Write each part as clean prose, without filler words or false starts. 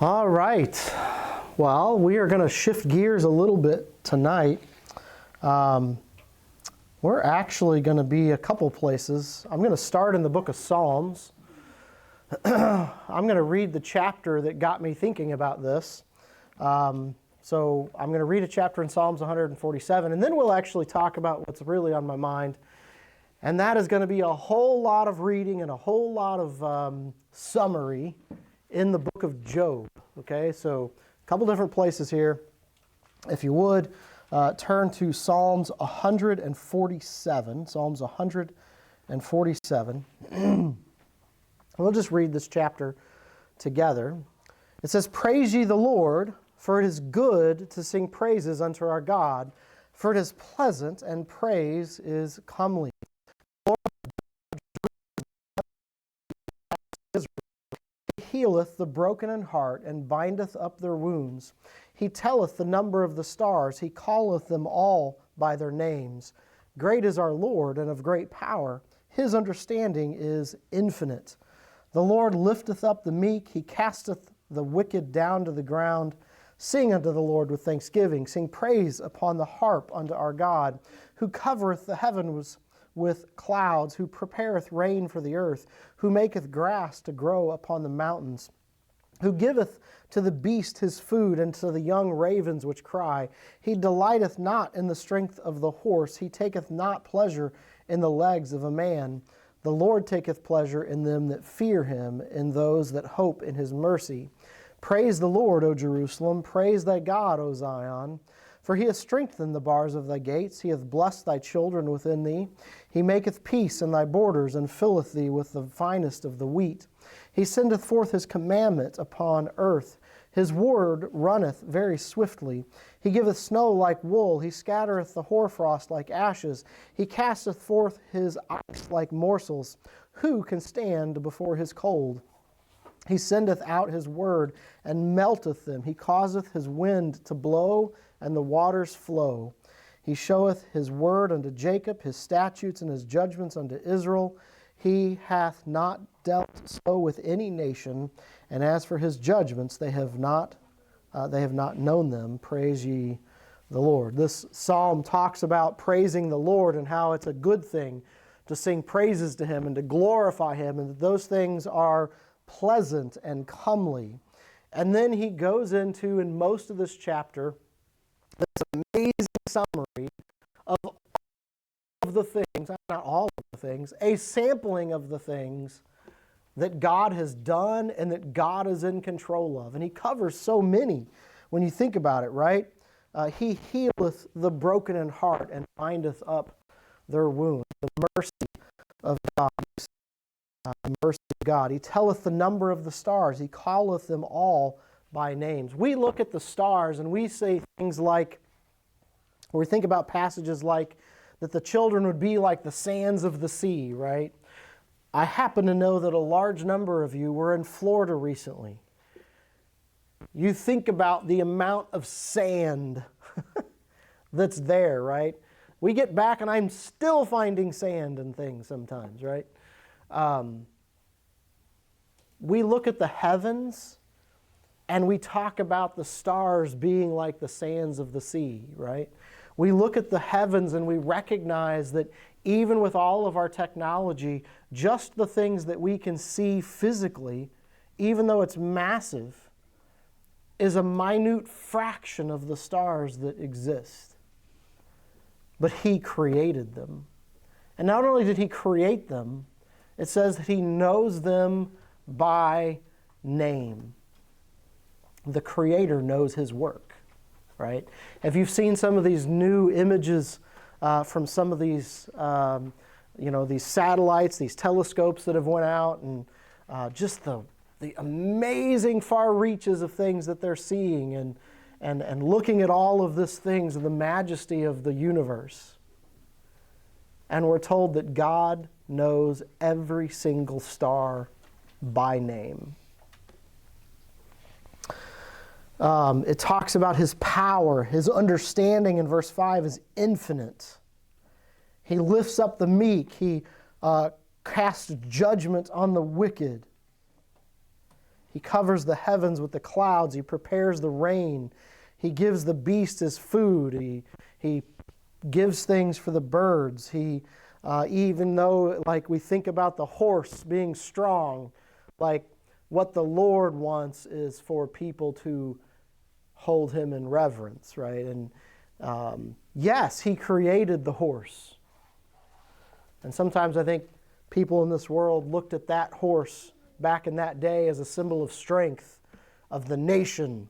All right. Well, we are going to shift gears a little bit tonight. We're actually going to be a couple places. I'm going to start in the book of Psalms. I'm going to read the chapter that got me thinking about this. So I'm going to read a chapter in Psalms 147, and then we'll actually talk about what's really on my mind. And that is going to be a whole lot of reading and a whole lot of summary in the book of Job. Okay, so a couple different places here. If you would, turn to Psalms 147. Psalms 147. We'll just read this chapter together. It says, "Praise ye the Lord, for it is good to sing praises unto our God, for it is pleasant, and praise is comely. He healeth the broken in heart, and bindeth up their wounds. He telleth the number of the stars, he calleth them all by their names. Great is our Lord, and of great power. His understanding is infinite. The Lord lifteth up the meek, he casteth the wicked down to the ground. Sing unto the Lord with thanksgiving, sing praise upon the harp unto our God, who covereth the heavens with clouds, who prepareth rain for the earth, who maketh grass to grow upon the mountains, who giveth to the beast his food, and to the young ravens which cry. He delighteth not in the strength of the horse, he taketh not pleasure in the legs of a man. The Lord taketh pleasure in them that fear him, in those that hope in his mercy. Praise the Lord, O Jerusalem, praise thy God, O Zion. For he hath strengthened the bars of thy gates, he hath blessed thy children within thee. He maketh peace in thy borders, and filleth thee with the finest of the wheat. He sendeth forth his commandment upon earth. His word runneth very swiftly. He giveth snow like wool. He scattereth the hoarfrost like ashes. He casteth forth his ice like morsels. Who can stand before his cold? He sendeth out his word, and melteth them. He causeth his wind to blow, and the waters flow. He showeth his word unto Jacob, his statutes and his judgments unto Israel. He hath not dealt so with any nation, and as for his judgments, they have not known them. Praise ye the Lord." This psalm talks about praising the Lord and how it's a good thing to sing praises to him and to glorify him, and that those things are pleasant and comely. And then he goes into, in most of this chapter, this amazing summary of all of the things, not all of the things, a sampling of the things that God has done and that God is in control of. And he covers so many when you think about it, right? He healeth the broken in heart and bindeth up their wounds. The mercy of God. The mercy of God. He telleth the number of the stars. He calleth them all by names. We look at the stars and we say things like, or we think about passages like that the children would be like the sands of the sea, right? I happen to know that a large number of you were in Florida recently. You think about the amount of sand that's there, right? We get back and I'm still finding sand and things sometimes, right? We look at the heavens and we talk about the stars being like the sands of the sea, right? We look at the heavens and we recognize that even with all of our technology, just the things that we can see physically, even though it's massive, is a minute fraction of the stars that exist. But he created them. And not only did he create them, it says that he knows them by name. The Creator knows his work, right? If you've seen some of these new images from some of these, these satellites, these telescopes that have went out, and just the amazing far reaches of things that they're seeing, and looking at all of these things and the majesty of the universe. And we're told that God knows every single star by name. It talks about his power, his understanding in verse 5 is infinite. He lifts up the meek. He casts judgment on the wicked. He He covers the heavens with the clouds. He prepares the rain. He gives the beast his food. He gives things for the birds. He, even though, like, we think about the horse being strong, like, what the Lord wants is for people to hold him in reverence, right? And yes, he created the horse. And sometimes I think people in this world looked at that horse back in that day as a symbol of strength of the nation.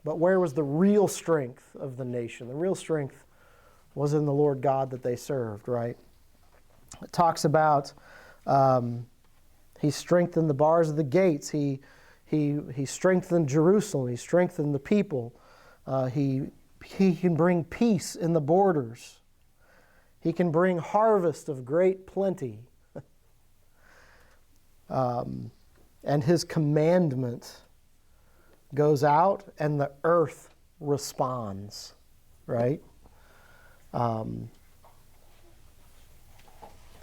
But where was the real strength of the nation? The real strength was in the Lord God that they served, right? It talks about he strengthened the bars of the gates. He strengthened Jerusalem. He strengthened the people. He can bring peace in the borders. He can bring harvest of great plenty. And his commandment goes out and the earth responds, right?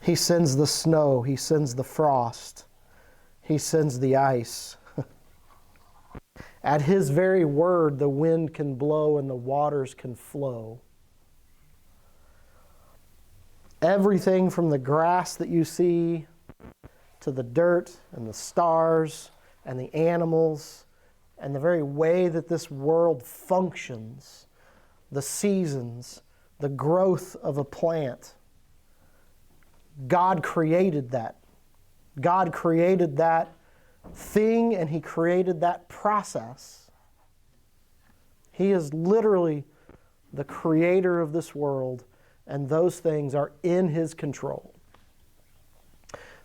He sends the snow. He sends the frost. He sends the ice. At his very word, the wind can blow and the waters can flow. Everything from the grass that you see to the dirt and the stars and the animals and the very way that this world functions, the seasons, the growth of a plant. God created that. God created that thing and He created that process. He is literally the creator of this world, and those things are in His control.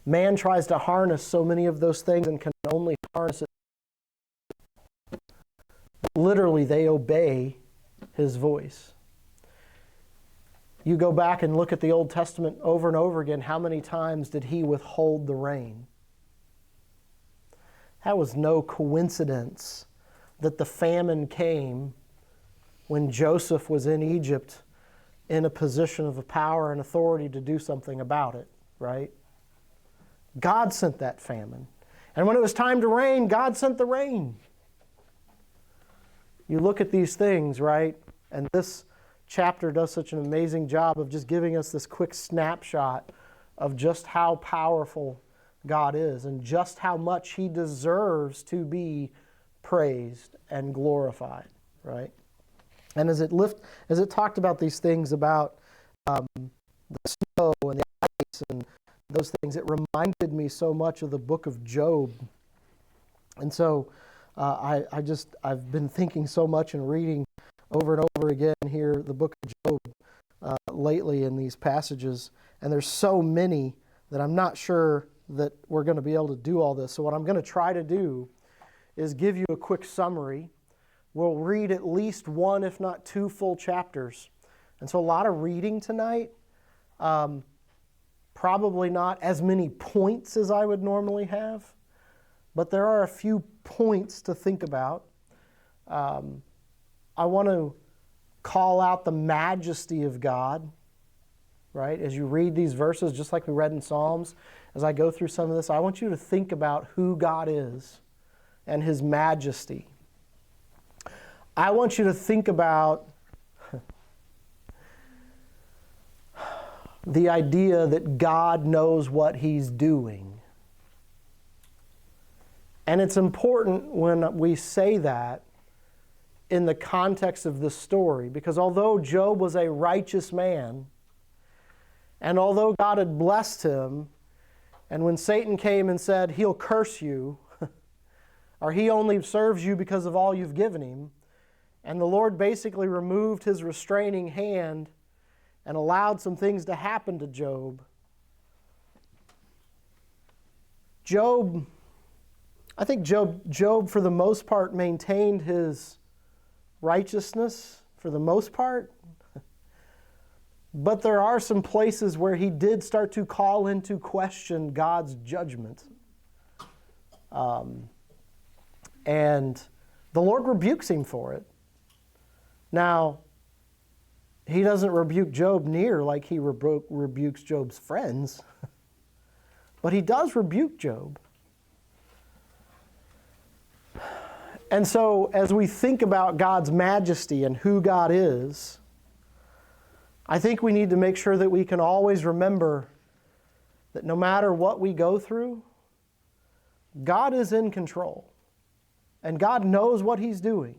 Man tries to harness so many of those things and can only harness it. Literally, they obey His voice. You go back and look at the Old Testament over and over again, how many times did He withhold the rain? That was no coincidence that the famine came when Joseph was in Egypt in a position of power and authority to do something about it, right? God sent that famine. And when it was time to rain, God sent the rain. You look at these things, right? And this chapter does such an amazing job of just giving us this quick snapshot of just how powerful God is and just how much He deserves to be praised and glorified, right? And as it talked about these things about the snow and the ice and those things, it reminded me so much of the book of Job. And so I've been thinking so much and reading over and over again here the book of Job lately in these passages. And there's so many that I'm not sure that we're going to be able to do all this. So what I'm going to try to do is give you a quick summary. We'll read at least one, if not two, full chapters. And so a lot of reading tonight. Probably not as many points as I would normally have, but there are a few points to think about. I want to call out the majesty of God, right? As you read these verses, just like we read in Psalms, as I go through some of this, I want you to think about who God is and His majesty. I want you to think about the idea that God knows what He's doing. And it's important when we say that in the context of this story, because although Job was a righteous man, and although God had blessed him, and when Satan came and said, "He'll curse you," or "He only serves you because of all you've given him," and the Lord basically removed His restraining hand and allowed some things to happen to Job. I think Job for the most part maintained his righteousness for the most part. But there are some places where he did start to call into question God's judgment. And the Lord rebukes him for it. Now, He doesn't rebuke Job near like He rebukes Job's friends. But He does rebuke Job. And so, as we think about God's majesty and who God is, I think we need to make sure that we can always remember that no matter what we go through, God is in control. And God knows what He's doing.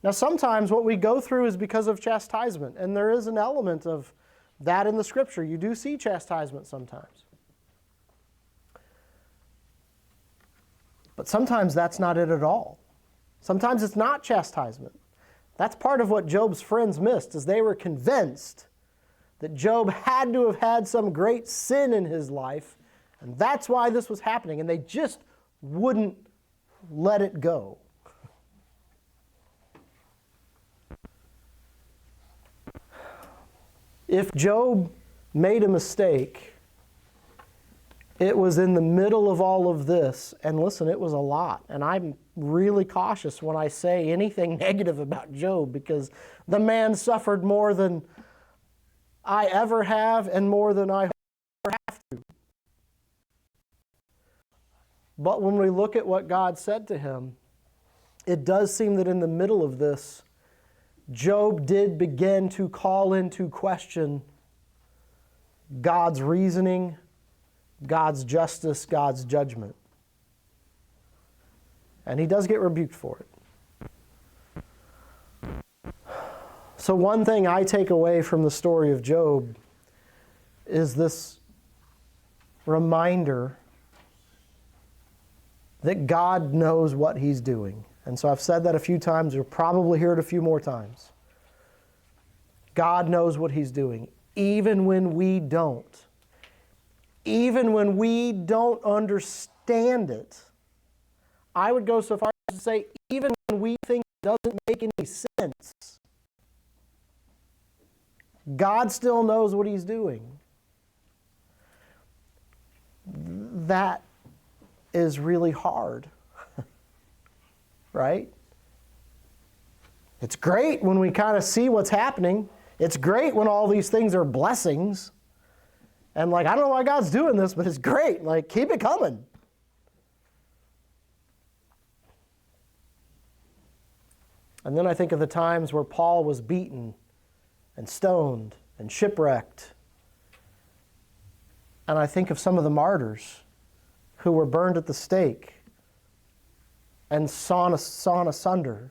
Now, sometimes what we go through is because of chastisement, and there is an element of that in the Scripture. You do see chastisement sometimes. But sometimes that's not it at all. Sometimes it's not chastisement. That's part of what Job's friends missed, is they were convinced that Job had to have had some great sin in his life, and that's why this was happening, and they just wouldn't let it go. If Job made a mistake, it was in the middle of all of this, and listen, it was a lot, and I'm really cautious when I say anything negative about Job, because the man suffered more than I ever have and more than I ever have to. But when we look at what God said to him, it does seem that in the middle of this, Job did begin to call into question God's reasoning, God's justice, God's judgment. And he does get rebuked for it. So one thing I take away from the story of Job is this reminder that God knows what He's doing. And so I've said that a few times. You'll probably hear it a few more times. God knows what He's doing, even when we don't. Even when we don't understand it. I would go so far as to say, even when we think it doesn't make any sense, God still knows what He's doing. That is really hard. Right? It's great when we kind of see what's happening. It's great when all these things are blessings. And I don't know why God's doing this, but it's great. Keep it coming. And then I think of the times where Paul was beaten and stoned and shipwrecked. And I think of some of the martyrs who were burned at the stake and sawn asunder.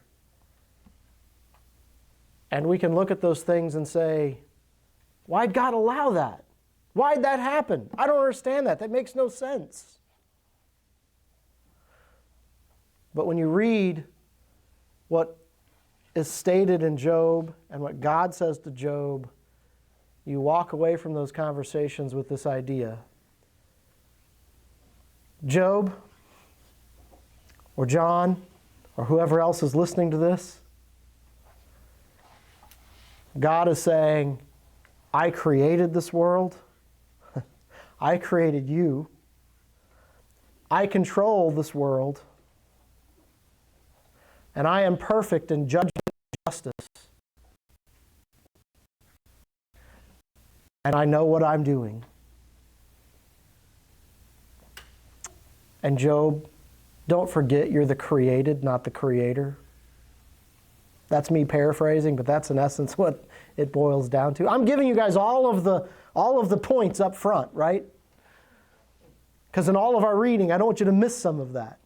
And we can look at those things and say, why'd God allow that? Why'd that happen? I don't understand that. That makes no sense. But when you read what is stated in Job and what God says to Job, you walk away from those conversations with this idea. Job, or John, or whoever else is listening to this, God is saying, I created this world. I created you. I control this world. And I am perfect in judgment and justice. And I know what I'm doing. And Job, don't forget you're the created, not the creator. That's me paraphrasing, but that's in essence what it boils down to. I'm giving you guys all of the points up front, right? Because in all of our reading, I don't want you to miss some of that.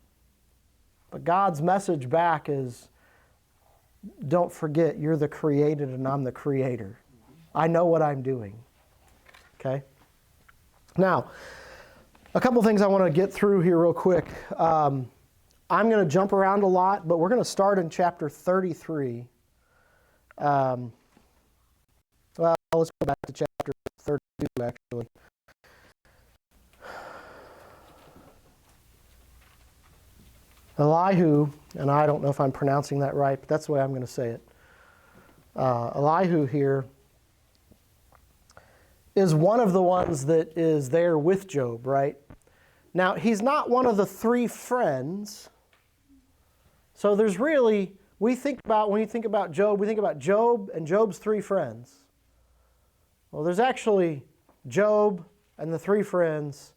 But God's message back is, don't forget you're the created and I'm the creator. I know what I'm doing. Okay? Now, a couple things I want to get through here real quick. I'm going to jump around a lot, but we're going to start in chapter 33. Well, let's go back to chapter 32, actually. Elihu, and I don't know if I'm pronouncing that right, but that's the way I'm going to say it. Elihu here is one of the ones that is there with Job, right? Now, he's not one of the three friends. So there's really, when you think about Job, we think about Job and Job's three friends. Well, there's actually Job and the three friends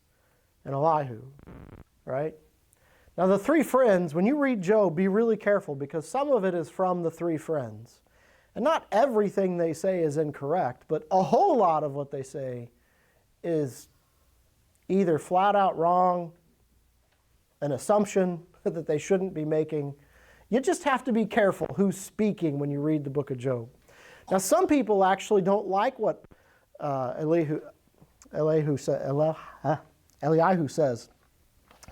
and Elihu, right? Now, Now, the three friends, when you read Job, be really careful because some of it is from the three friends. And not everything they say is incorrect, but a whole lot of what they say is either flat out wrong, an assumption that they shouldn't be making. You just have to be careful who's speaking when you read the book of Job. Now, some people actually don't like what Eliyahu says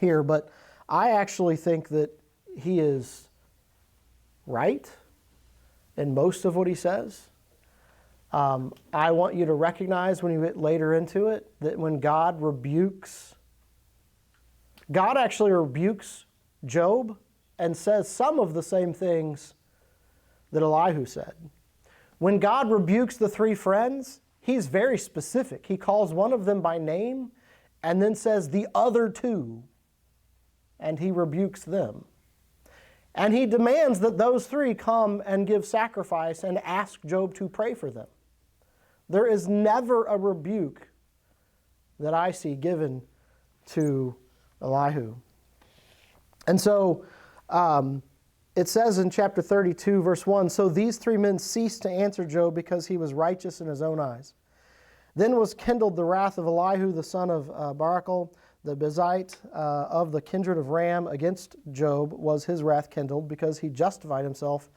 here, but I actually think that he is right in most of what he says. I want you to recognize when you get later into it that when God actually rebukes Job and says some of the same things that Elihu said. When God rebukes the three friends, he's very specific. He calls one of them by name and then says the other two, and he rebukes them. And he demands that those three come and give sacrifice and ask Job to pray for them. There is never a rebuke that I see given to Elihu. And so it says in chapter 32, verse 1, "So these three men ceased to answer Job because he was righteous in his own eyes. Then was kindled the wrath of Elihu, the son of Barachel, the Bezite of the kindred of Ram. Against Job was his wrath kindled because he justified himself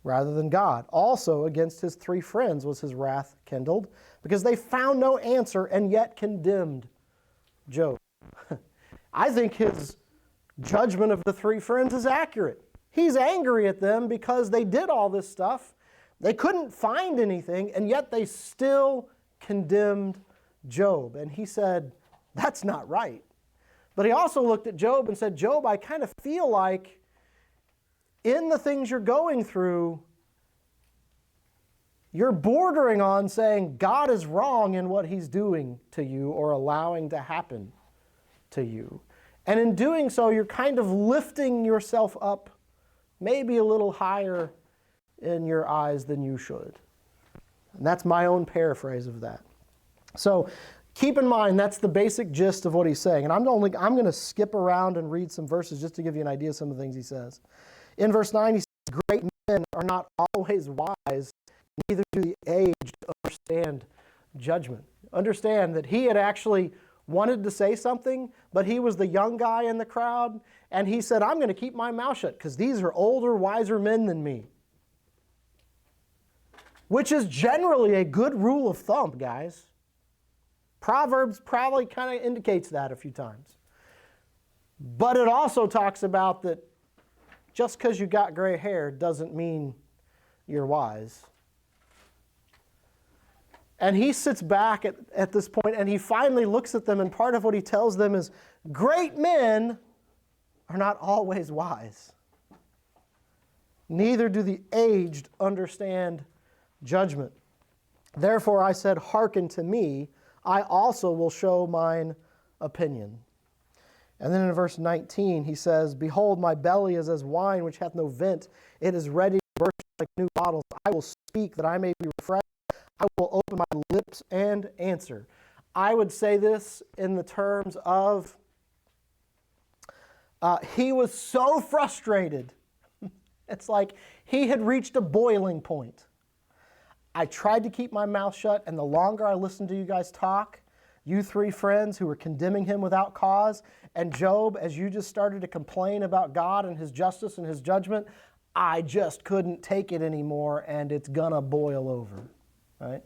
rather than God. Also against his three friends was his wrath kindled because they found no answer and yet condemned Job." I think his judgment of the three friends is accurate. He's angry at them because they did all this stuff. They couldn't find anything, and yet they still condemned Job. And he said, that's not right. But he also looked at Job and said, Job, I kind of feel like in the things you're going through, you're bordering on saying God is wrong in what he's doing to you or allowing to happen to you. And in doing so, you're kind of lifting yourself up maybe a little higher in your eyes than you should. And that's my own paraphrase of that. So keep in mind, that's the basic gist of what he's saying. And I'm going to skip around and read some verses just to give you an idea of some of the things he says. In verse 9, he says, "Great men are not always wise, neither do the aged understand judgment." Understand that he had actually wanted to say something, but he was the young guy in the crowd, and he said, I'm going to keep my mouth shut because these are older, wiser men than me. Which is generally a good rule of thumb, guys. Proverbs probably kind of indicates that a few times. But it also talks about that just because you got gray hair doesn't mean you're wise. And he sits back at this point and he finally looks at them, and part of what he tells them is, great men are not always wise. Neither do the aged understand judgment. Therefore I said, hearken to me, I also will show mine opinion. And then in verse 19 he says, behold, my belly is as wine which hath no vent. It is ready to burst like new bottles. I will speak that I may be refreshed. I will open my lips and answer. I would say this in the terms of he was so frustrated. It's like he had reached a boiling point. I tried to keep my mouth shut, and the longer I listened to you guys talk, you three friends who were condemning him without cause, and Job, as you just started to complain about God and his justice and his judgment, I just couldn't take it anymore, and it's gonna boil over. Right?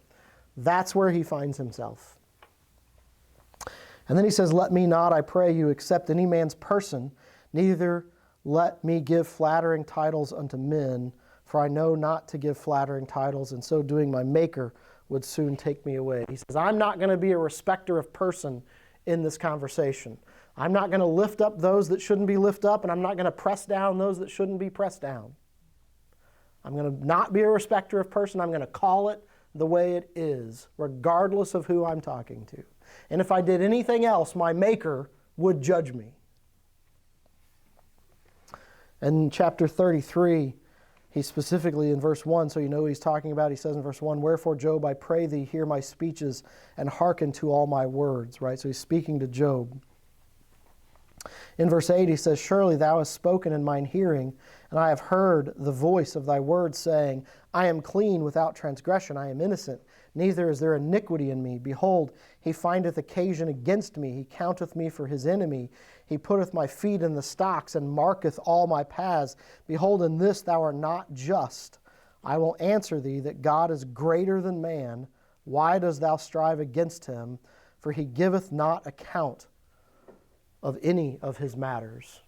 That's where he finds himself. And then he says, let me not, I pray you, accept any man's person, neither let me give flattering titles unto men, for I know not to give flattering titles, and so doing my Maker would soon take me away. He says, I'm not going to be a respecter of person in this conversation. I'm not going to lift up those that shouldn't be lifted up, and I'm not going to press down those that shouldn't be pressed down. I'm going to not be a respecter of person. I'm going to call it the way it is, regardless of who I'm talking to. And if I did anything else, my Maker would judge me. In chapter 33, he specifically in verse 1, so you know what he's talking about, he says in verse 1, wherefore, Job, I pray thee, hear my speeches and hearken to all my words. Right? So he's speaking to Job. In verse 8 he says, Surely thou hast spoken in mine hearing, and I have heard the voice of thy words, saying, I am clean without transgression, I am innocent, neither is there iniquity in me. Behold, he findeth occasion against me, he counteth me for his enemy. He putteth my feet in the stocks, and marketh all my paths. Behold, in this thou art not just. I will answer thee that God is greater than man. Why dost thou strive against him? For he giveth not account of any of his matters.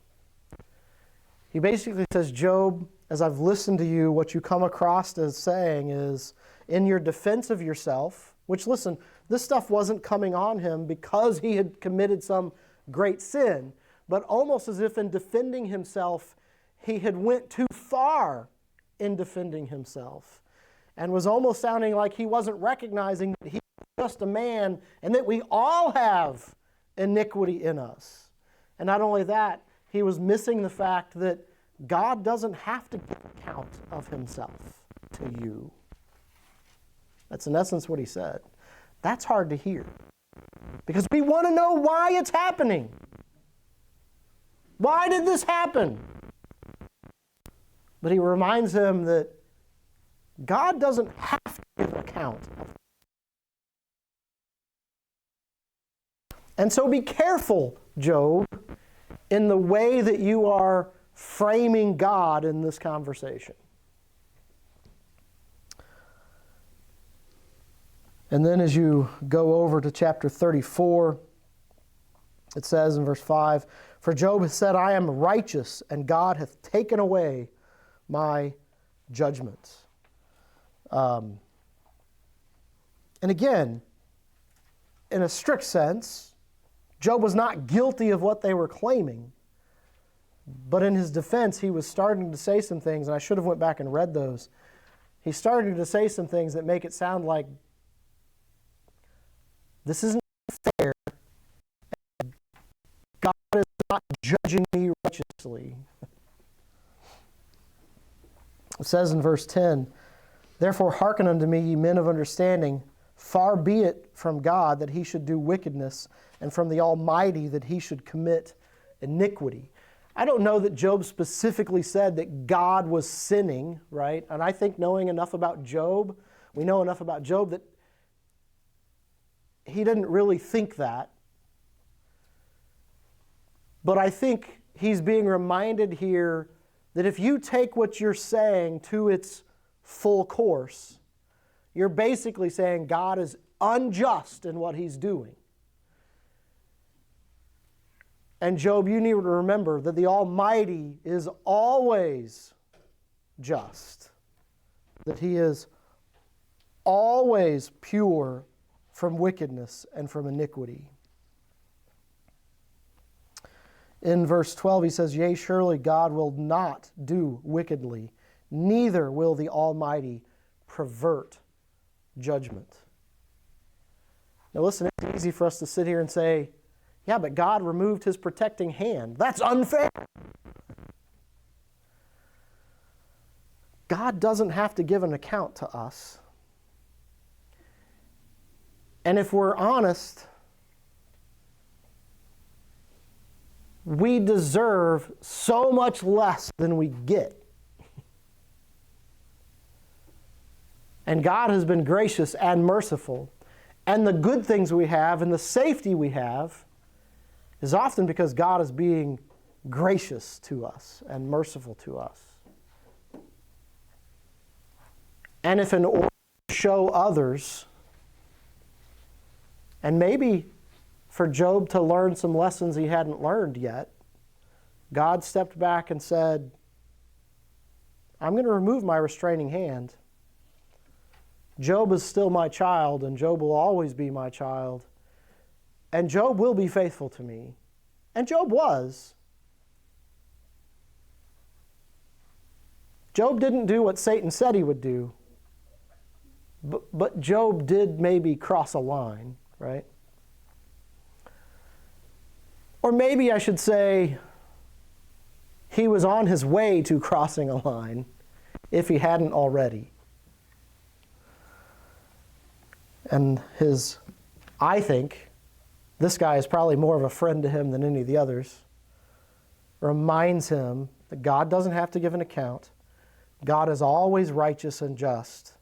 He basically says, Job, as I've listened to you, what you come across as saying is, in your defense of yourself, which, listen, this stuff wasn't coming on him because he had committed some great sin, but almost as if in defending himself, he had went too far in defending himself, and was almost sounding like he wasn't recognizing that he was just a man and that we all have iniquity in us. And not only that, he was missing the fact that God doesn't have to give account of himself to you. That's in essence what he said. That's hard to hear, because we want to know why it's happening. Why did this happen? But he reminds him that God doesn't have to give account of it. And so be careful, Job, in the way that you are framing God in this conversation. And then as you go over to chapter 34, it says in verse 5, For Job has said, I am righteous, and God hath taken away my judgments. And again, in a strict sense, Job was not guilty of what they were claiming. But in his defense, he was starting to say some things, and I should have went back and read those. He started to say some things that make it sound like this isn't fair. God is not judging me righteously. It says in verse 10, Therefore hearken unto me, ye men of understanding. Far be it from God that he should do wickedness, and from the Almighty that he should commit iniquity. I don't know that Job specifically said that God was sinning, right? And I think knowing enough about Job, we know enough about Job that he didn't really think that. But I think he's being reminded here that if you take what you're saying to its full course, you're basically saying God is unjust in what he's doing. And Job, you need to remember that the Almighty is always just, that he is always pure from wickedness and from iniquity. In verse 12 he says, Yea, surely God will not do wickedly, neither will the Almighty pervert judgment. Now listen, it's easy for us to sit here and say, yeah, but God removed his protecting hand. That's unfair. God doesn't have to give an account to us. And if we're honest, we deserve so much less than we get. And God has been gracious and merciful. And the good things we have and the safety we have is often because God is being gracious to us and merciful to us. And if in order to show others, and maybe for Job to learn some lessons he hadn't learned yet, God stepped back and said, I'm going to remove my restraining hand. Job is still my child, and Job will always be my child. And Job will be faithful to me. And Job was. Job didn't do what Satan said he would do. But Job did maybe cross a line, right? Or maybe I should say he was on his way to crossing a line if he hadn't already. And I think, this guy is probably more of a friend to him than any of the others. reminds him that God doesn't have to give an account. God is always righteous and just.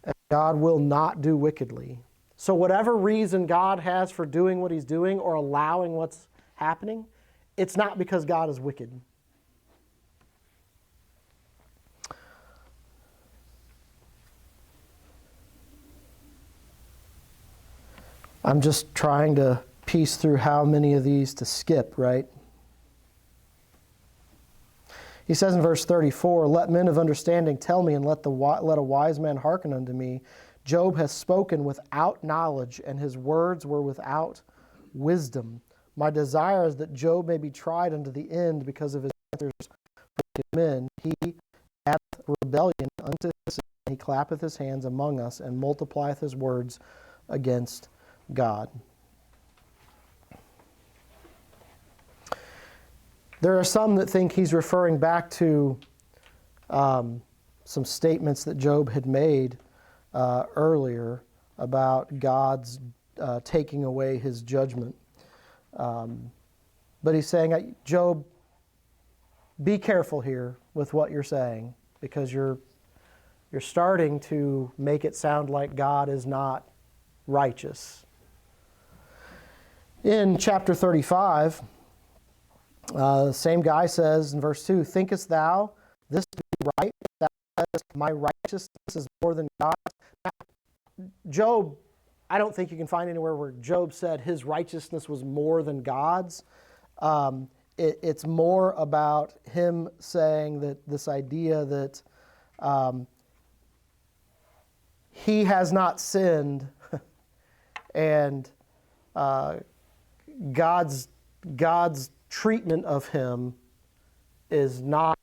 And God will not do wickedly. So whatever reason God has for doing what he's doing or allowing what's happening, it's not because God is wicked. I'm just trying to piece through how many of these to skip, right? He says in verse 34, "Let men of understanding tell me, and let a wise man hearken unto me. Job has spoken without knowledge, and his words were without wisdom. My desire is that Job may be tried unto the end because of his answers for men. He hath rebellion unto his sin, he clappeth his hands among us, and multiplieth his words against God." There are some that think he's referring back to some statements that Job had made earlier about God's taking away his judgment. But he's saying, Job, be careful here with what you're saying, because you're starting to make it sound like God is not righteous. In chapter 35, the same guy says in verse 2, "Thinkest thou this to be right? Thou saidst, my righteousness is more than God's." Now, Job, I don't think you can find anywhere where Job said his righteousness was more than God's. It's more about him saying that this idea that he has not sinned and God's treatment of him is not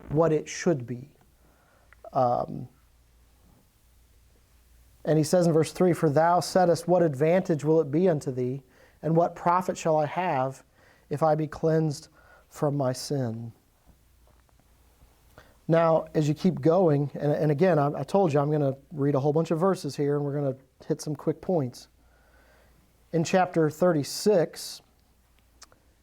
what it should be. And he says in verse 3, "For thou saidst, what advantage will it be unto thee? And what profit shall I have if I be cleansed from my sin?" Now, as you keep going, and again, I told you I'm going to read a whole bunch of verses here, and we're going to hit some quick points. In chapter 36,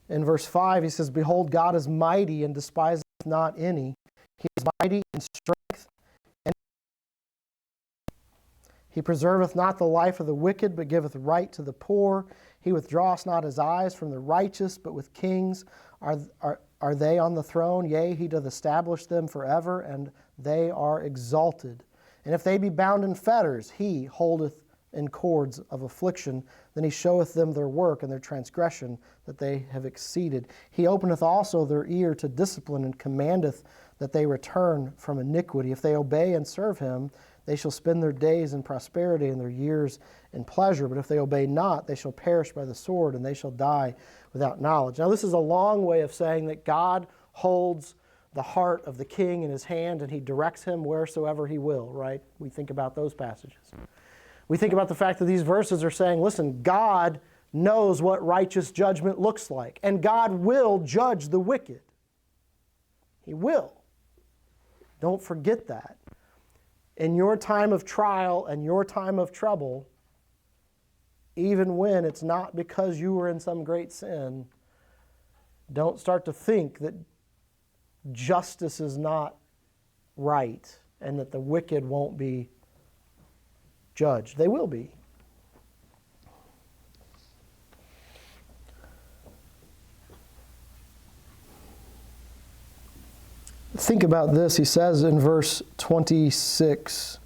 in verse 5, he says, "Behold, God is mighty and despiseth not any. He is mighty in strength, and he preserveth not the life of the wicked, but giveth right to the poor. He withdraweth not his eyes from the righteous, but with kings are they on the throne. Yea, he doth establish them forever, and they are exalted. And if they be bound in fetters, he holdeth in cords of affliction. Then he showeth them their work and their transgression, that they have exceeded. He openeth also their ear to discipline, and commandeth that they return from iniquity. If they obey and serve him, they shall spend their days in prosperity and their years in pleasure. But if they obey not, they shall perish by the sword, and they shall die without knowledge." Now, this is a long way of saying that God holds the heart of the king in his hand, and he directs him wheresoever he will, right? We think about those passages. We think about the fact that these verses are saying, listen, God knows what righteous judgment looks like, and God will judge the wicked. He will. Don't forget that. In your time of trial and your time of trouble, even when it's not because you were in some great sin, don't start to think that justice is not right and that the wicked won't be judged. They will be. Think about this. He says in verse 26,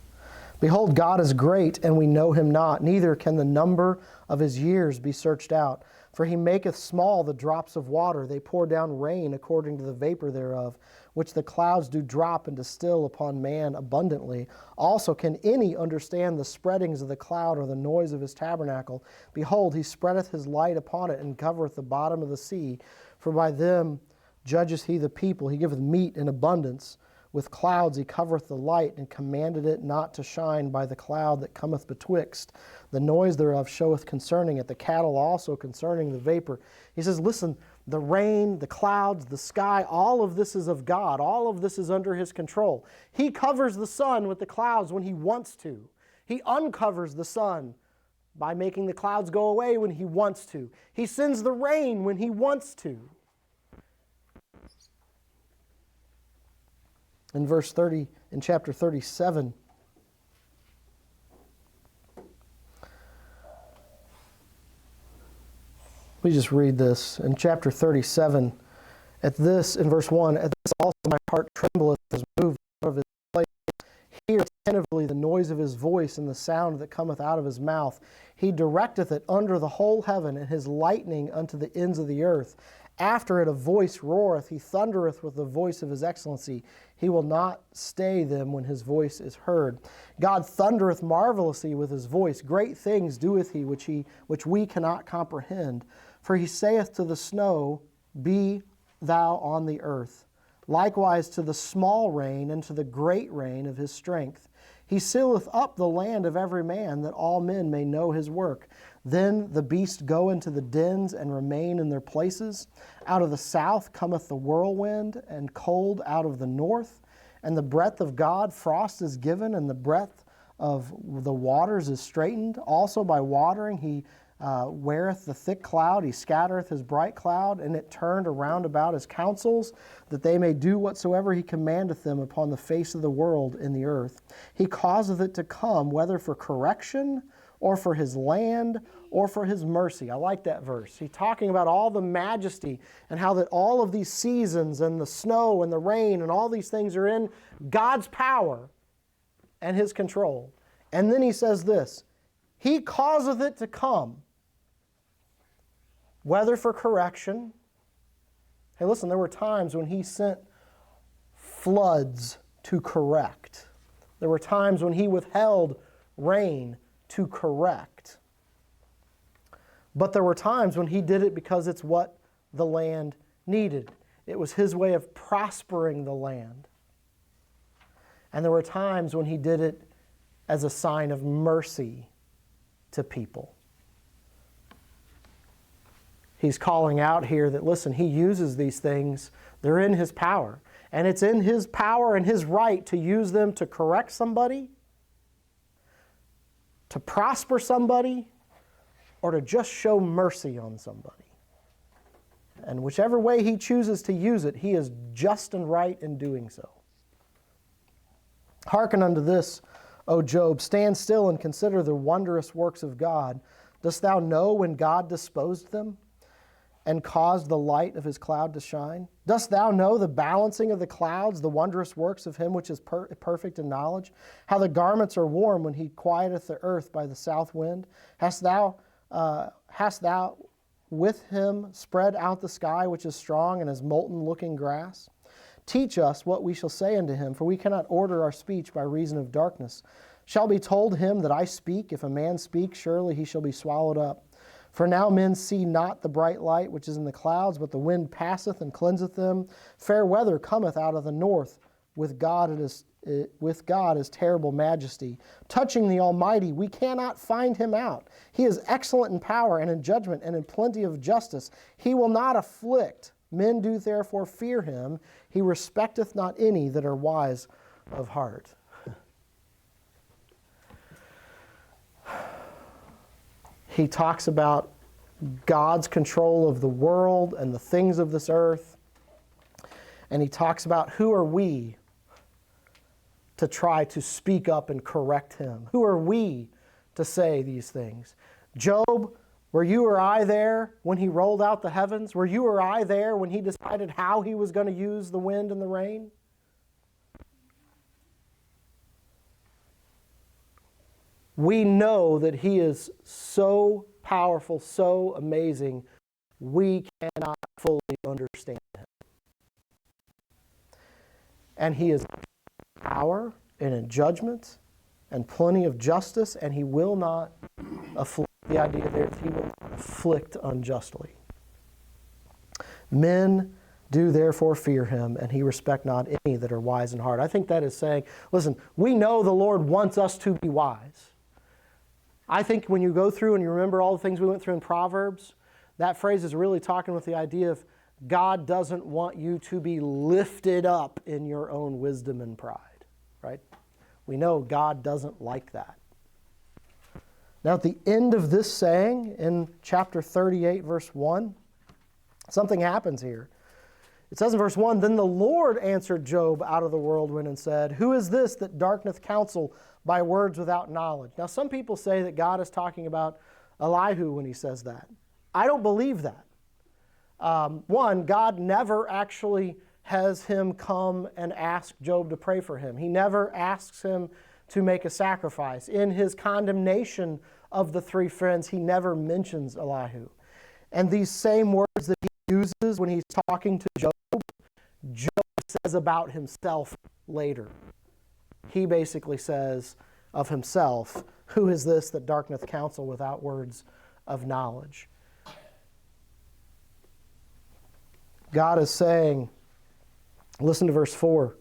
"Behold, God is great, and we know him not, neither can the number of his years be searched out. For he maketh small the drops of water, they pour down rain according to the vapor thereof, which the clouds do drop and distill upon man abundantly. Also can any understand the spreadings of the cloud, or the noise of his tabernacle? Behold, he spreadeth his light upon it, and covereth the bottom of the sea. For by them judges he the people. He giveth meat in abundance. With clouds he covereth the light, and commanded it not to shine by the cloud that cometh betwixt. The noise thereof showeth concerning it, the cattle also concerning the vapor." He says, listen, the rain, the clouds, the sky, all of this is of God. All of this is under his control. He covers the sun with the clouds when he wants to. He uncovers the sun by making the clouds go away when he wants to. He sends the rain when he wants to. In verse 30, in chapter 37, we just read this. In chapter 37, at this, in verse 1, at this also my heart trembleth as moved out of his place. Hear attentively the noise of his voice and the sound that cometh out of his mouth. He directeth it under the whole heaven, and his lightning unto the ends of the earth. After it a voice roareth, he thundereth with the voice of his excellency. He will not stay them when his voice is heard. God thundereth marvelously with his voice. Great things doeth he which we cannot comprehend. For he saith to the snow, Be thou on the earth. Likewise to the small rain and to the great rain of his strength. He sealeth up the land of every man, that all men may know his work. Then the beasts go into the dens and remain in their places. Out of the south cometh the whirlwind, and cold out of the north. And the breath of God frost is given, and the breadth of the waters is straitened. Also by watering he weareth the thick cloud, he scattereth his bright cloud, and it turned around about his counsels, that they may do whatsoever he commandeth them upon the face of the world in the earth. He causeth it to come, whether for correction, or for his land, or for his mercy. I like that verse. He's talking about all the majesty and how that all of these seasons and the snow and the rain and all these things are in God's power and his control. And then he says this, he causeth it to come, whether for correction. Hey, listen, there were times when he sent floods to correct. There were times when he withheld rain to correct. But there were times when he did it because it's what the land needed. It was his way of prospering the land. And there were times when he did it as a sign of mercy to people. He's calling out here that, listen, he uses these things. They're in his power. And it's in his power and his right to use them to correct somebody, to prosper somebody, or to just show mercy on somebody. And whichever way he chooses to use it, he is just and right in doing so. Hearken unto this, O Job, stand still and consider the wondrous works of God. Dost thou know when God disposed them and caused the light of his cloud to shine? Dost thou know the balancing of the clouds, the wondrous works of him which is perfect in knowledge? How the garments are warm when he quieteth the earth by the south wind? Hast thou with him spread out the sky which is strong and as molten looking grass? Teach us what we shall say unto him, for we cannot order our speech by reason of darkness. Shall be told him that I speak? If a man speak, surely he shall be swallowed up. For now men see not the bright light which is in the clouds, but the wind passeth and cleanseth them. Fair weather cometh out of the north. With God is terrible majesty. Touching the Almighty, we cannot find him out. He is excellent in power and in judgment and in plenty of justice. He will not afflict. Men do therefore fear him. He respecteth not any that are wise of heart. He talks about God's control of the world and the things of this earth. And he talks about who are we to try to speak up and correct him? Who are we to say these things? Job, were you or I there when he rolled out the heavens? Were you or I there when he decided how he was going to use the wind and the rain? We know that he is so powerful, so amazing, we cannot fully understand him. And he is in power and in judgment and plenty of justice, and he will not afflict. The idea there is he will not afflict unjustly. Men do therefore fear him, and he respect not any that are wise in heart. I think that is saying, listen, we know the Lord wants us to be wise. I think when you go through and you remember all the things we went through in Proverbs, that phrase is really talking with the idea of God doesn't want you to be lifted up in your own wisdom and pride, right? We know God doesn't like that. Now, at the end of this saying, in chapter 38, verse 1, something happens here. It says in verse 1, "Then the Lord answered Job out of the whirlwind and said, Who is this that darkeneth counsel by words without knowledge?" Now, some people say that God is talking about Elihu when he says that. I don't believe that. One, God never actually has him come and ask Job to pray for him. He never asks him to make a sacrifice. In his condemnation of the three friends, he never mentions Elihu. And these same words that he uses when he's talking to Job, Job says about himself later. He basically says of himself, "Who is this that darkeneth counsel without words of knowledge?" God is saying, listen to verse 4,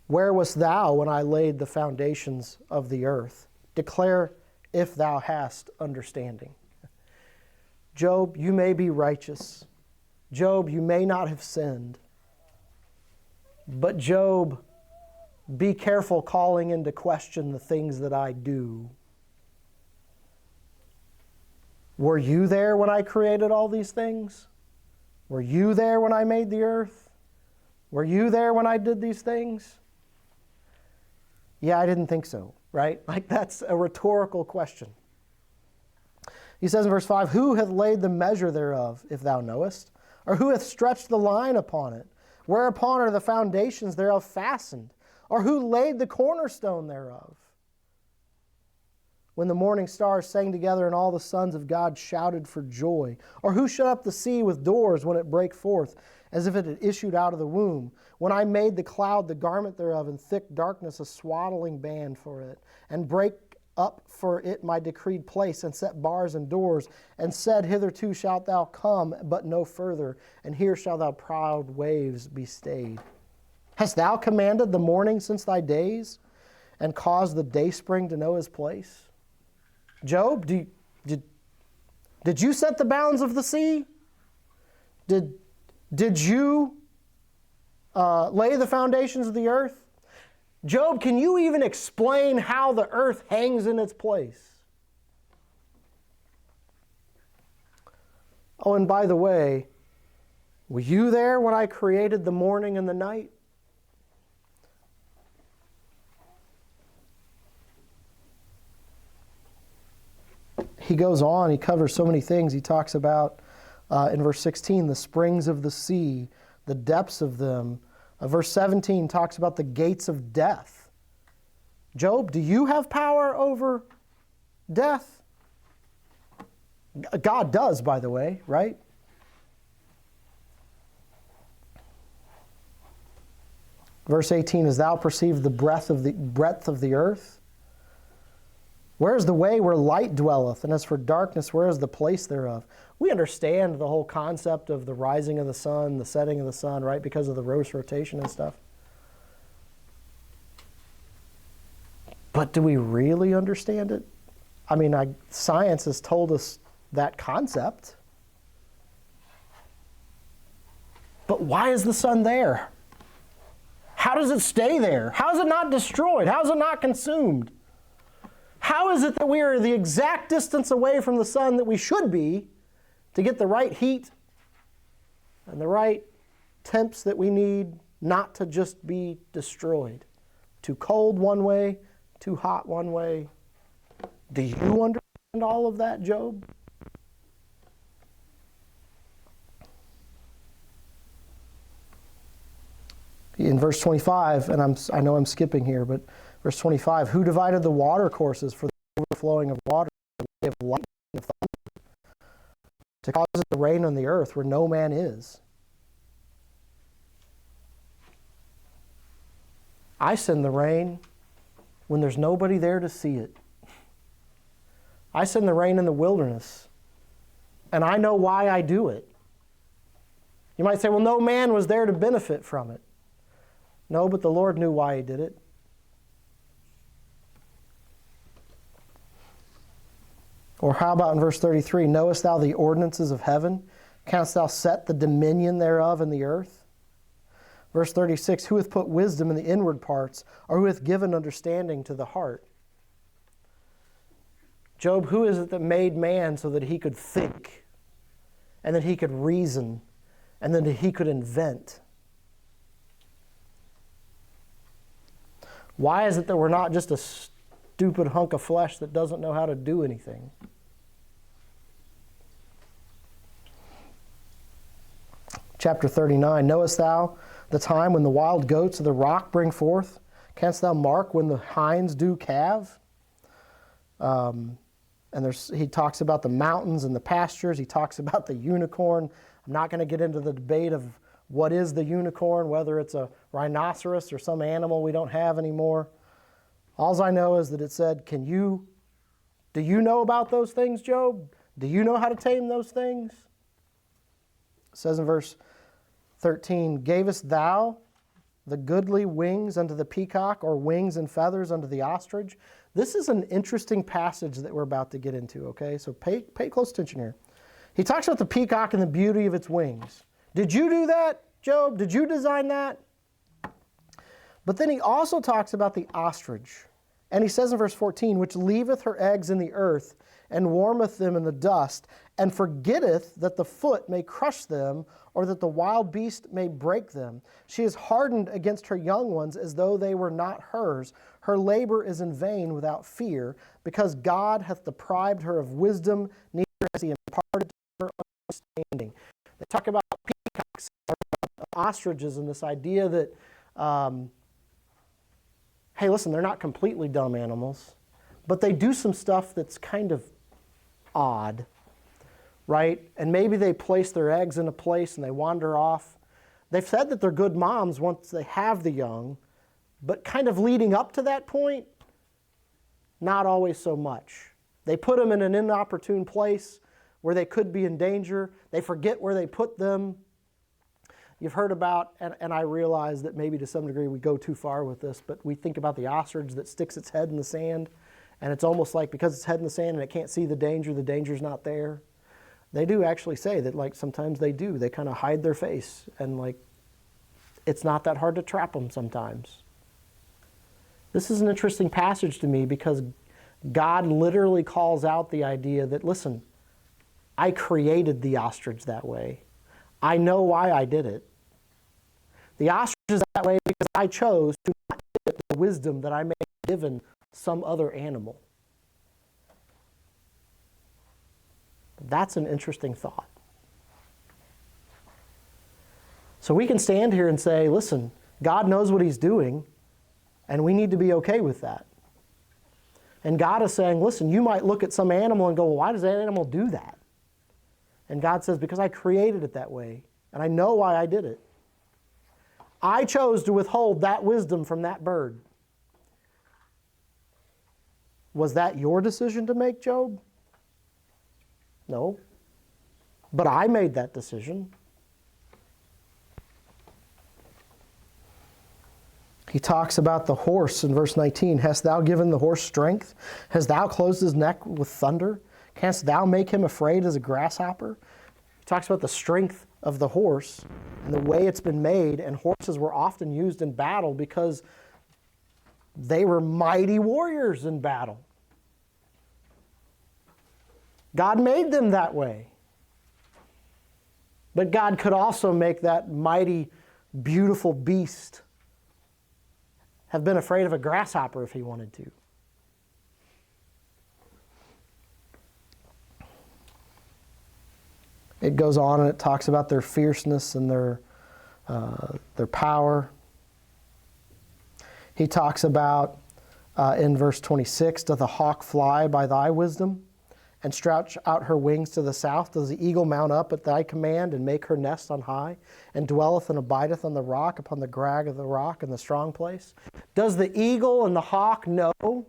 "Where wast thou when I laid the foundations of the earth? Declare if thou hast understanding." Job, you may be righteous. Job, you may not have sinned. But Job, be careful calling into question the things that I do. Were you there when I created all these things? Were you there when I made the earth? Were you there when I did these things? Yeah, I didn't think so, right? Like, that's a rhetorical question. He says in verse 5, "Who hath laid the measure thereof, if thou knowest? Or who hath stretched the line upon it? Whereupon are the foundations thereof fastened? Or who laid the cornerstone thereof? When the morning stars sang together and all the sons of God shouted for joy? Or who shut up the sea with doors when it brake forth, as if it had issued out of the womb? When I made the cloud the garment thereof, and thick darkness a swaddling band for it, and brake up for it my decreed place, and set bars and doors, and said, Hitherto shalt thou come, but no further, and here shall thy proud waves be stayed. Hast thou commanded the morning since thy days, and caused the dayspring to know his place?" Job, did you set the bounds of the sea? Did you lay the foundations of the earth? Job, can you even explain how the earth hangs in its place? Oh, and by the way, were you there when I created the morning and the night? He goes on, he covers so many things. He talks about, in verse 16, the springs of the sea, the depths of them. Verse 17 talks about the gates of death. Job, do you have power over death? God does, by the way, right? Verse 18, "As thou perceived the breadth of the earth? Where is the way where light dwelleth? And as for darkness, where is the place thereof?" We understand the whole concept of the rising of the sun, the setting of the sun, right? Because of the Earth's rotation and stuff. But do we really understand it? I mean, science has told us that concept. But why is the sun there? How does it stay there? How is it not destroyed? How is it not consumed? How is it that we are the exact distance away from the sun that we should be to get the right heat and the right temps that we need not to just be destroyed? Too cold one way, too hot one way. Do you understand all of that, Job? In verse 25, and I know I'm skipping here, but verse 25, "Who divided the water courses for the overflowing of water, the way of lightning and thunder, to cause it to rain on the earth where no man is?" I send the rain when there's nobody there to see it. I send the rain in the wilderness, and I know why I do it. You might say, well, no man was there to benefit from it. No, but the Lord knew why he did it. Or how about in verse 33, "Knowest thou the ordinances of heaven? Canst thou set the dominion thereof in the earth?" Verse 36, "Who hath put wisdom in the inward parts, or who hath given understanding to the heart?" Job, who is it that made man so that he could think, and that he could reason, and then that he could invent? Why is it that we're not just a stupid hunk of flesh that doesn't know how to do anything? Chapter 39, knowest thou the time when the wild goats of the rock bring forth? Canst thou mark when the hinds do calve? And he talks about the mountains and the pastures. He talks about the unicorn. I'm not going to get into the debate of what is the unicorn, whether it's a rhinoceros or some animal we don't have anymore. All I know is that it said, do you know about those things, Job? Do you know how to tame those things? It says in verse 13, gavest thou the goodly wings unto the peacock, or wings and feathers unto the ostrich? This is an interesting passage that we're about to get into, okay? So pay close attention here. He talks about the peacock and the beauty of its wings. Did you do that, Job? Did you design that? But then he also talks about the ostrich. And he says in verse 14, which leaveth her eggs in the earth, and warmeth them in the dust, and forgetteth that the foot may crush them, or that the wild beast may break them. She is hardened against her young ones as though they were not hers. Her labor is in vain without fear, because God hath deprived her of wisdom, neither has he imparted to her understanding. They talk about peacocks, about ostriches, and this idea that, hey, listen, they're not completely dumb animals, but they do some stuff that's kind of odd, right? And maybe they place their eggs in a place and they wander off. They've said that they're good moms once they have the young, but kind of leading up to that point, not always so much. They put them in an inopportune place where they could be in danger. They forget where they put them. You've heard about, and I realize that maybe to some degree we go too far with this, but we think about the ostrich that sticks its head in the sand, and it's almost like because its head in the sand and it can't see the danger's not there. They do actually say that, like, sometimes they do. They kind of hide their face, and like it's not that hard to trap them sometimes. This is an interesting passage to me because God literally calls out the idea that, listen, I created the ostrich that way. I know why I did it. The ostrich is that way because I chose to not give it the wisdom that I may have given some other animal. That's an interesting thought. So we can stand here and say, listen, God knows what he's doing, and we need to be okay with that. And God is saying, listen, you might look at some animal and go, well, why does that animal do that? And God says, because I created it that way, and I know why I did it. I chose to withhold that wisdom from that bird. Was that your decision to make, Job? No. But I made that decision. He talks about the horse in verse 19. Hast thou given the horse strength? Hast thou closed his neck with thunder? Canst thou make him afraid as a grasshopper? He talks about the strength of the horse and the way it's been made, and horses were often used in battle because they were mighty warriors in battle. God made them that way. But God could also make that mighty, beautiful beast have been afraid of a grasshopper if he wanted to. It goes on and it talks about their fierceness and their power. He talks about, in verse 26, doth the hawk fly by thy wisdom, and stretch out her wings to the south? Does the eagle mount up at thy command, and make her nest on high, and dwelleth and abideth on the rock, upon the crag of the rock, in the strong place? Does the eagle and the hawk know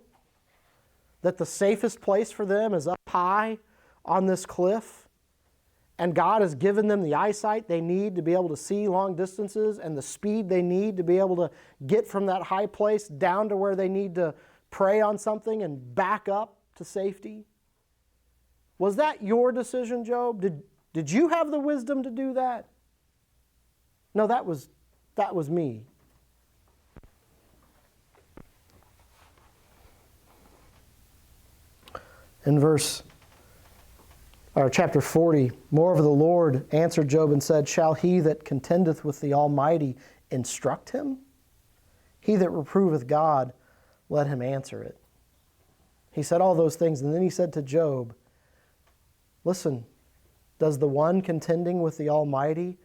that the safest place for them is up high on this cliff? And God has given them the eyesight they need to be able to see long distances, and the speed they need to be able to get from that high place down to where they need to prey on something and back up to safety. Was that your decision, Job? Did you have the wisdom to do that? No, that was me. In chapter 40, moreover the Lord answered Job and said, shall he that contendeth with the Almighty instruct him? He that reproveth God, let him answer it. He said all those things, and then he said to Job, listen, does the one contending with the Almighty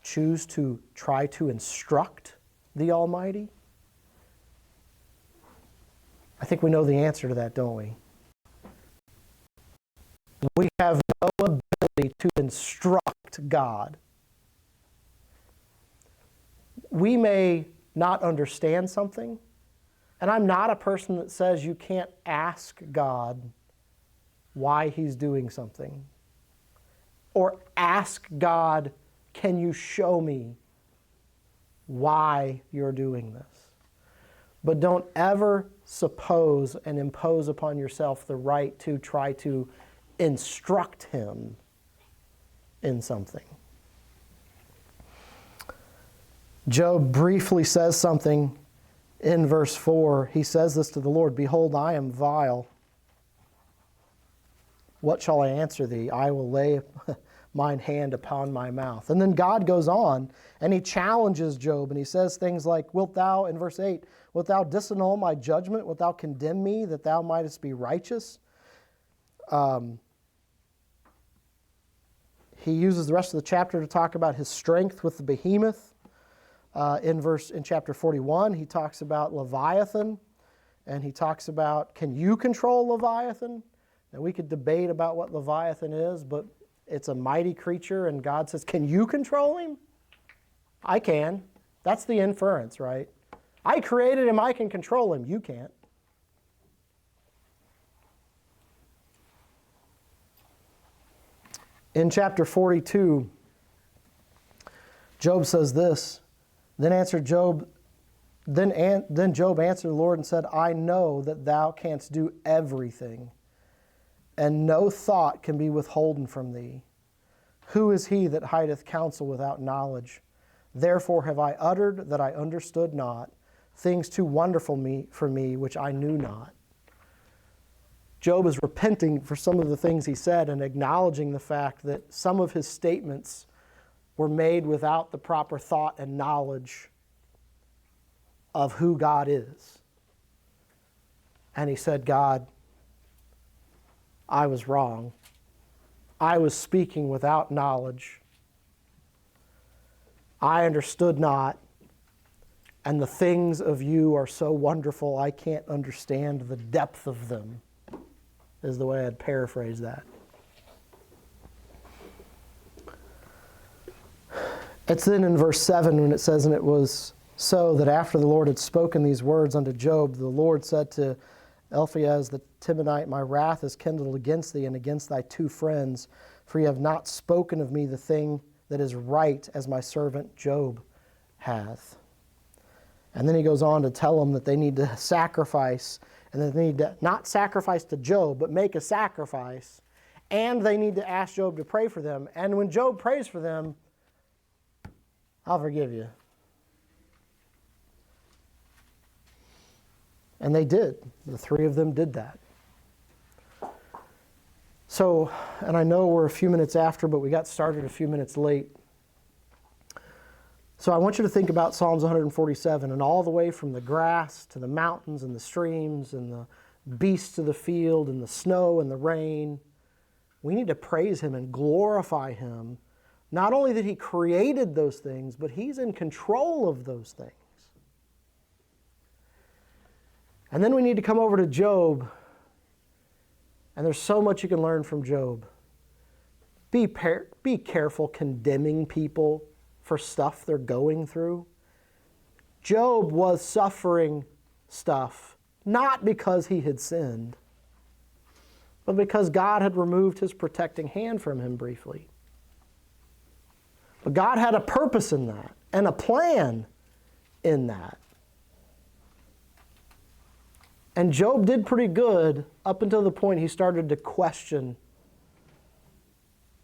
choose to try to instruct the Almighty? I think we know the answer to that, don't we? We have no ability to instruct God. We may not understand something, and I'm not a person that says you can't ask God why He's doing something. Or ask God, can you show me why you're doing this? But don't ever suppose and impose upon yourself the right to try to instruct Him in something. Job briefly says something in verse 4. He says this to the Lord, behold, I am vile. What shall I answer thee? I will lay mine hand upon my mouth. And then God goes on and He challenges Job and He says things like, wilt thou, in verse 8, wilt thou disannul my judgment? Wilt thou condemn me that thou mightest be righteous? He uses the rest of the chapter to talk about his strength with the behemoth. In chapter 41, he talks about Leviathan, and he talks about, can you control Leviathan? Now, we could debate about what Leviathan is, but it's a mighty creature, and God says, can you control him? I can. That's the inference, right? I created him, I can control him. You can't. In chapter 42, Job says this, Then Job answered the Lord and said, I know that thou canst do everything, and no thought can be withholden from thee. Who is he that hideth counsel without knowledge? Therefore have I uttered that I understood not, things too wonderful for me which I knew not. Job is repenting for some of the things he said and acknowledging the fact that some of his statements were made without the proper thought and knowledge of who God is. And he said, God, I was wrong. I was speaking without knowledge. I understood not, and the things of you are so wonderful I can't understand the depth of them, is the way I'd paraphrase that. It's then in verse 7 when it says, and it was so that after the Lord had spoken these words unto Job, the Lord said to Eliphaz the Temanite, my wrath is kindled against thee and against thy two friends, for ye have not spoken of me the thing that is right, as my servant Job hath. And then he goes on to tell them that they need to sacrifice, and that they need to not sacrifice to Job, but make a sacrifice, and they need to ask Job to pray for them. And when Job prays for them, I'll forgive you. And they did. The three of them did that. So, and I know we're a few minutes after, but we got started a few minutes late. So I want you to think about Psalms 147 and all the way from the grass to the mountains and the streams and the beasts of the field and the snow and the rain. We need to praise Him and glorify Him. Not only that He created those things, but He's in control of those things. And then we need to come over to Job. And there's so much you can learn from Job. Be careful condemning people for stuff they're going through. Job was suffering stuff, not because he had sinned, but because God had removed His protecting hand from him briefly. But God had a purpose in that and a plan in that. And Job did pretty good up until the point he started to question.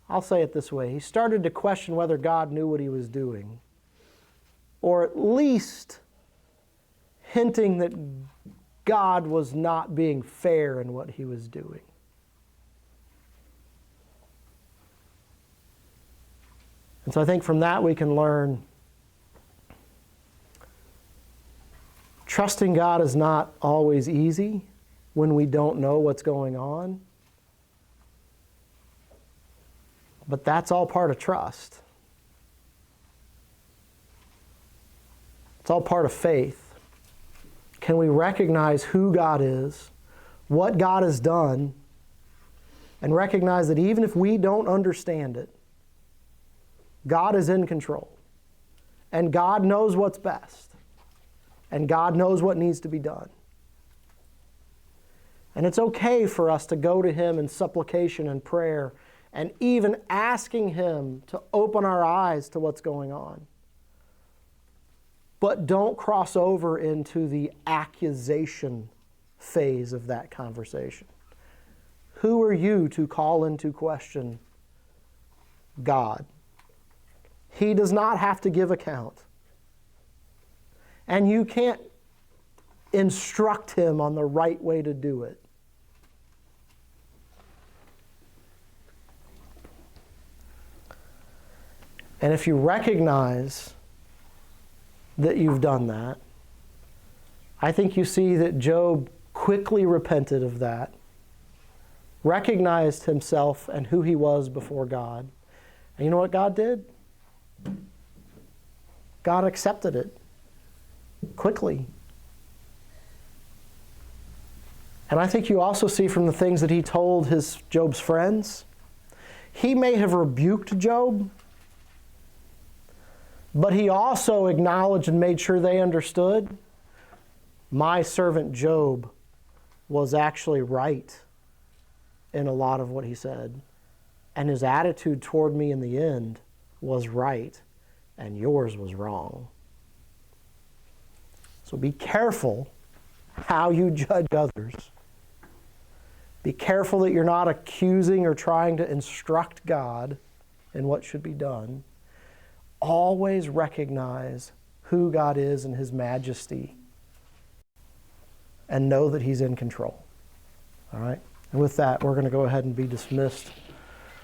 I'll say it this way. He started to question whether God knew what He was doing. Or at least hinting that God was not being fair in what he was doing. And so I think from that we can learn trusting God is not always easy when we don't know what's going on. But that's all part of trust. It's all part of faith. Can we recognize who God is, what God has done, and recognize that even if we don't understand it, God is in control. And God knows what's best. And God knows what needs to be done. And it's okay for us to go to Him in supplication and prayer and even asking Him to open our eyes to what's going on. But don't cross over into the accusation phase of that conversation. Who are you to call into question God? He does not have to give account. And you can't instruct Him on the right way to do it. And if you recognize that you've done that, I think you see that Job quickly repented of that, recognized himself and who he was before God. And you know what God did? God accepted it quickly. And I think you also see from the things that he told Job's friends, he may have rebuked Job, but he also acknowledged and made sure they understood, my servant Job was actually right in a lot of what he said. And his attitude toward me in the end was right, and yours was wrong. So be careful how you judge others. Be careful that you're not accusing or trying to instruct God in what should be done. Always recognize who God is and His majesty and know that He's in control. All right? And with that, we're going to go ahead and be dismissed.